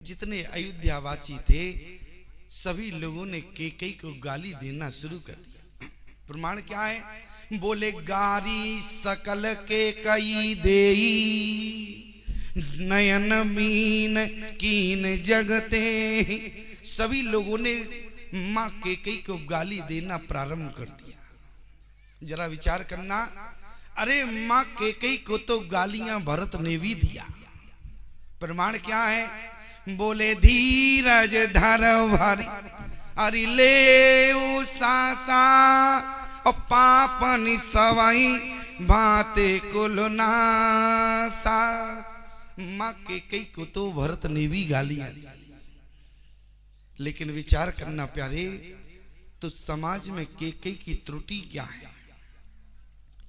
जितने अयोध्यावासी थे सभी लोगों ने केकई को गाली देना शुरू कर दिया। प्रमाण क्या है? बोले गारी सकल केकई देई नयन मीन कीन जगते। सभी लोगों ने माँ केकई को गाली देना प्रारंभ कर दिया। जरा विचार करना, अरे माँ केकई को तो गालियां भरत ने भी दिया। प्रमाण क्या है? बोले धीरज धर भरी अरि ले सासा और पापनि सवाई भाते कुलनासा। माँ केकई को तो भरत ने भी गालियां दी। लेकिन विचार करना प्यारे, तो समाज में केकई की त्रुटि क्या है?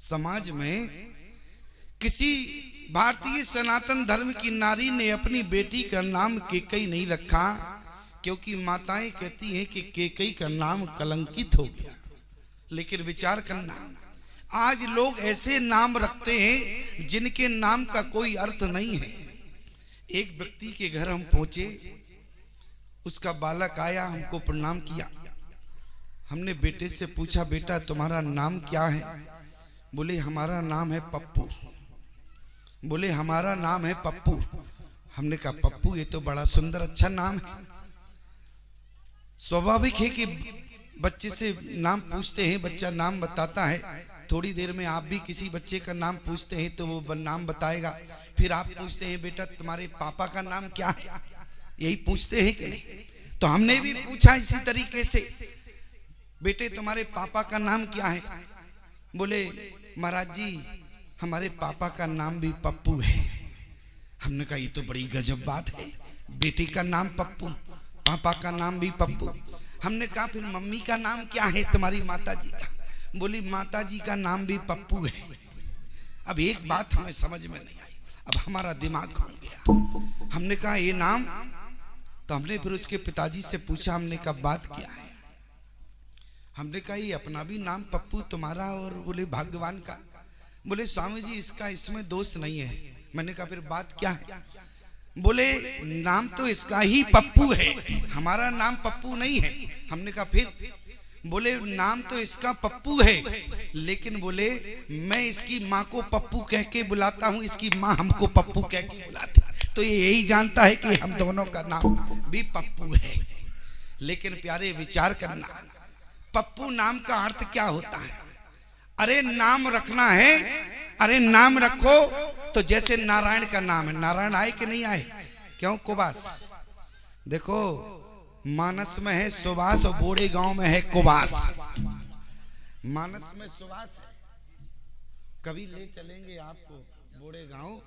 समाज में किसी भारतीय सनातन धर्म की नारी ने अपनी बेटी का नाम केकई नहीं रखा, क्योंकि माताएं कहती हैं कि केकई का नाम कलंकित हो गया। लेकिन विचार करना, आज लोग ऐसे नाम रखते हैं जिनके नाम का कोई अर्थ नहीं है। एक व्यक्ति के घर हम पहुंचे, उसका बालक आया, हमको प्रणाम किया। हमने बेटे से पूछा, बेटा तुम्हारा नाम क्या है? बोले हमारा नाम है पप्पू। बोले हमारा नाम है पप्पू। हमने कहा पप्पू, ये तो बड़ा सुंदर अच्छा नाम है। स्वाभाविक है कि बच्चे से नाम पूछते हैं, बच्चा नाम बताता है। थोड़ी देर में आप भी किसी बच्चे का नाम पूछते हैं तो वो नाम बताएगा। फिर आप पूछते हैं बेटा तुम्हारे पापा का नाम क्या है? यही पूछते हैं कि नहीं? तो हमने भी पूछा इसी तरीके से, बेटे तुम्हारे पापा का नाम क्या है? बोले महाराज जी हमारे पापा का नाम भी पप्पू है। हमने कहा ये तो बड़ी गजब बात है, बेटी का नाम पप्पू, पापा का नाम भी पप्पू। हमने कहा फिर मम्मी का नाम क्या है तुम्हारी माता जी का? बोली माता जी का नाम भी पप्पू है। अब एक बात हमें समझ में नहीं आई, अब हमारा दिमाग घूम गया। हमने कहा ये नाम, तो हमने फिर उसके पिताजी से पूछा, हमने कहा बात क्या है? हमने कहा ये अपना भी नाम पप्पू तुम्हारा और बोले भाग्यवान का। बोले स्वामी जी इसका इसमें दोष नहीं है। मैंने कहा फिर बात क्या है? बोले नाम तो इसका ही पप्पू है, हमारा नाम पप्पू नहीं है। हमने कहा फिर? बोले नाम तो इसका पप्पू है, लेकिन बोले मैं इसकी माँ को पप्पू कह के बुलाता हूँ, इसकी माँ हमको पप्पू कह के बुलाती, तो ये यही जानता है कि हम दोनों का नाम भी पप्पू है। लेकिन प्यारे विचार करना, पप्पू नाम का अर्थ क्या होता है? अरे नाम रखना है, अरे नाम रखो तो जैसे नारायण का नाम है, नारायण आए कि नहीं आए? क्यों कुबास? देखो मानस में है सुबास और बोड़े गांव में है कुबास। मानस में सुबास है, कभी ले चलेंगे आपको बोड़े गांव।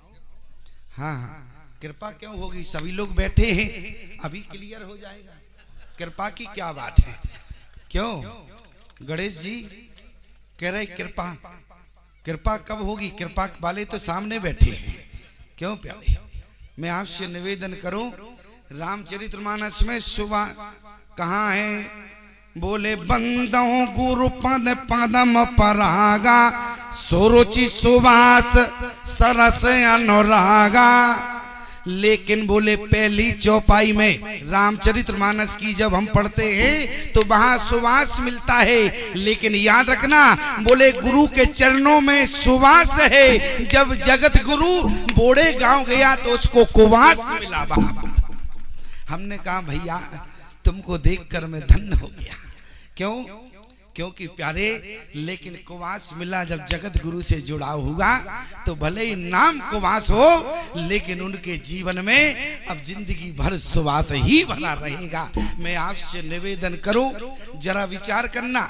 हाँ हाँ, कृपा क्यों होगी, सभी लोग बैठे हैं, अभी क्लियर हो जाएगा। कृपा की क्या बात है? क्यों गणेश जी कह रहे कृपा, कृपा कब होगी? कृपा वाले तो सामने बैठे हैं। क्यों प्यारे, मैं आपसे निवेदन करूं, रामचरितमानस में सुबह कहाँ है? बोले बंदों गुरु पद पदम परागा सुरुचि सुवास सरस अनुरागा। लेकिन बोले पहली चौपाई में रामचरितमानस की जब हम पढ़ते हैं तो वहां सुवास मिलता है, लेकिन याद रखना बोले गुरु के चरणों में सुवास है। जब जगत गुरु बोड़े गांव गया तो उसको कुवास मिला बाबा। हमने कहा भैया तुमको देखकर मैं धन्य हो गया। क्यों? क्योंकि प्यारे, लेकिन कुवास मिला जब जगत गुरु से जुड़ाव हुआ, तो भले ही नाम कुवास हो लेकिन उनके जीवन में अब जिंदगी भर सुवास ही भरा रहेगा। मैं आपसे निवेदन करूं, जरा विचार करना,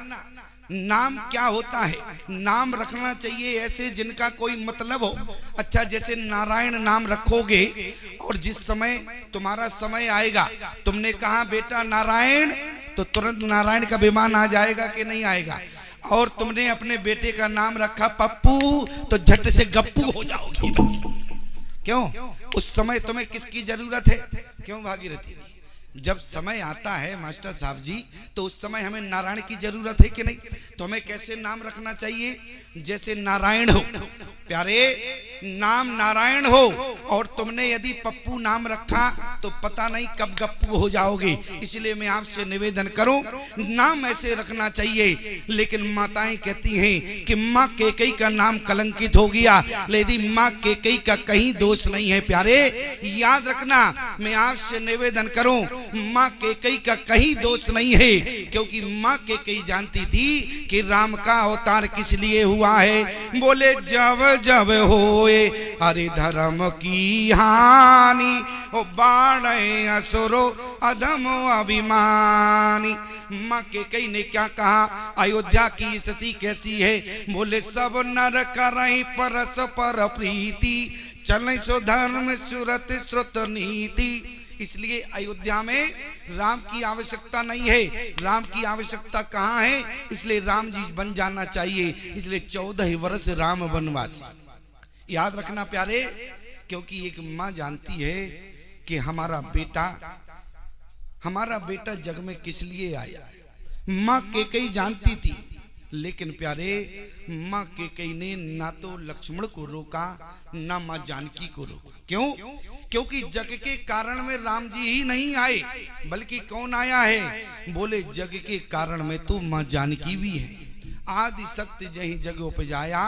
नाम क्या होता है? नाम रखना चाहिए ऐसे जिनका कोई मतलब हो। अच्छा जैसे नारायण नाम रखोगे और जिस समय तुम्हारा समय आएगा, तुमने कहा बेटा नारायण, तो तुरंत नारायण का विमान आ जाएगा कि नहीं आएगा? और तुमने अपने बेटे का नाम रखा पप्पू, तो झट से गप्पू हो जाओगे। क्यों? उस समय तुम्हें किसकी जरूरत है? क्यों भागीरथी जी? जब समय आता है मास्टर साहब जी, तो उस समय हमें नारायण की जरूरत है कि नहीं? तो हमें कैसे नाम रखना चाहिए? जैसे नारायण हो प्यारे नाम नारायण हो और तुमने यदि पप्पू नाम रखा तो पता नहीं कब गप्पू हो जाओगे। इसलिए मैं आपसे निवेदन करूं, नाम ऐसे रखना चाहिए। लेकिन माताएं कहती हैं कि माँ कैकेयी का नाम कलंकित हो गया, लेकिन माँ कैकेयी का कहीं दोष नहीं है। प्यारे याद रखना, मैं आपसे निवेदन करूं, माँ कैकेयी का कहीं दोष नहीं है, क्योंकि माँ कैकेयी जानती थी कि राम का अवतार किस लिए हुआ है। बोले जब जब होए हरि धर्म की हानि, ओ बाढ़े असुरो अधम अभिमानी। माँ कैकेयी ने क्या कहा, अयोध्या की स्थिति कैसी है। बोले सब नर करई परस्पर प्रीति, चले सो धर्म सुरत श्रुत नीति। इसलिए अयोध्या में राम की आवश्यकता नहीं है। राम की आवश्यकता कहाँ है, इसलिए राम जी बन जाना चाहिए। इसलिए 14 वर्ष राम वनवासी। याद रखना प्यारे, क्योंकि एक माँ जानती है कि हमारा बेटा जग में किस लिए आया है। माँ कैकेयी जानती थी, लेकिन प्यारे माँ कैकेयी ने ना तो लक्ष्मण को रोका ना माँ जानकी को रोका। क्यों? क्योंकि जग के कारण में राम जी ही नहीं आए, बल्कि कौन आया है। बोले जग के कारण में तो माँ जानकी भी है। आदि शक्ति जही जग उपजाया।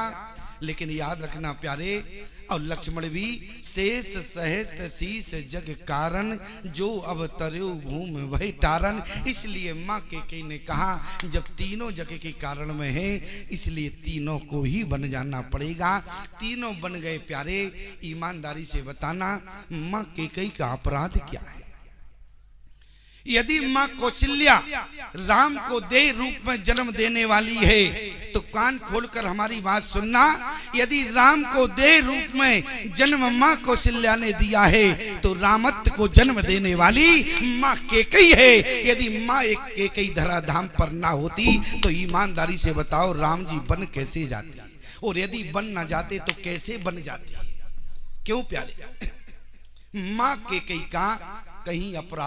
लेकिन याद रखना प्यारे, और लक्ष्मण भी शेष सहस्त्र शीस जग कारण, जो अवतर्यो भूमि वही तारण। इसलिए माँ कैकेयी ने कहा जब तीनों जग के कारण में है, इसलिए तीनों को ही बन जाना पड़ेगा। तीनों बन गए। प्यारे ईमानदारी से बताना, माँ कैकेयी का अपराध क्या है। यदि माँ कौशल्या राम को देह रूप में जन्म देने वाली है तो कान खोलकर हमारी बात सुनना। यदि राम को देह रूप में जन्म माँ कौशल्या ने दिया है तो रामत्व को जन्म देने वाली माँ कैकेयी है। यदि माँ एक कैकेयी धराधाम पर ना होती तो ईमानदारी से बताओ राम जी बन कैसे जाते, और यदि बन ना जाते तो कैसे बन जाते। क्यों प्यारे? माँ कैकेयी का कहीं अपराध